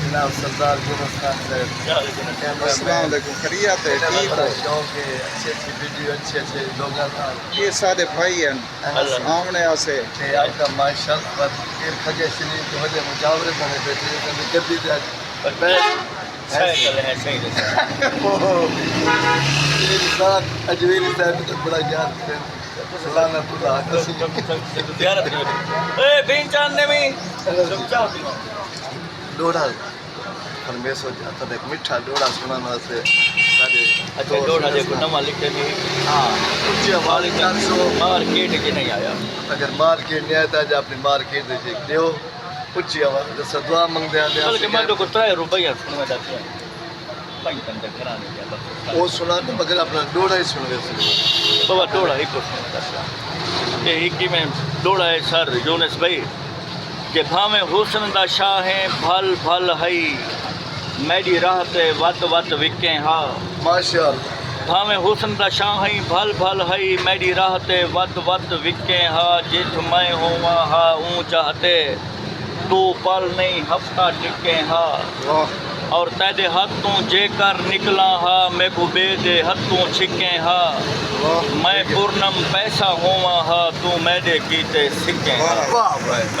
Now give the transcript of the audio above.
جناب سردار یونس خان صاحب، السلام علیکم، خیریت ہے؟ ٹھیک ہو؟ شوق ہے، اچھے اچھی ویڈیو اچھے اچھے لوگوں کا یہ سارے بھائی ہیں آمنے سے آج کا ماشاء اللہ پھر کھگے شریف جو ہے مجاورے بنے بیٹھے گدی دے اجویری صاحب تو بڑا یاد ہے سلانہ ڈوڑا میں سوچا ایک میٹھا ڈوڑا سنانا سے اچھا ڈوڑا دیکھو نواں لکھے بھی اچھی آواز 400 مارکیٹ کے نہیں آیا اگر مارکیٹ نہیں آتا جا اپنی مارکیٹ دے دیو اچھی آواز جیسا دعا منگ دیا بلکہ میں تو کو 3 روپیہ سنوا جاتے ہیں پنج بندے گھرانے کیا بس وہ سنا تو مگر اپنا ڈوڑا ہی سن گئے بابا ڈوڑا ہی کو سنوا جاتا یہ ہکی میں ڈوڑا ہے سر یونس بھائی کہ بھاویں حسن دا شاہ ہیں بھل بھل ہئی میری راہ تے ود ود وکیں ہا ماشاء اللہ بھاویں حسن دا شاہ ہیں بھل بھل ہئی میری راہ تے ود ود وکیں ہا جت میں ہوا ہا اون چاہتے تو پل نہیں ہفتہ ٹکیں ہا اور تیرے ہاتھوں جے کر نکلا ہا میں کو بے دے ہاتھوں چھکیں ہا میں پورنم پیسہ ہوا ہا تو میرے کیتے سکیں ہا واہ واہ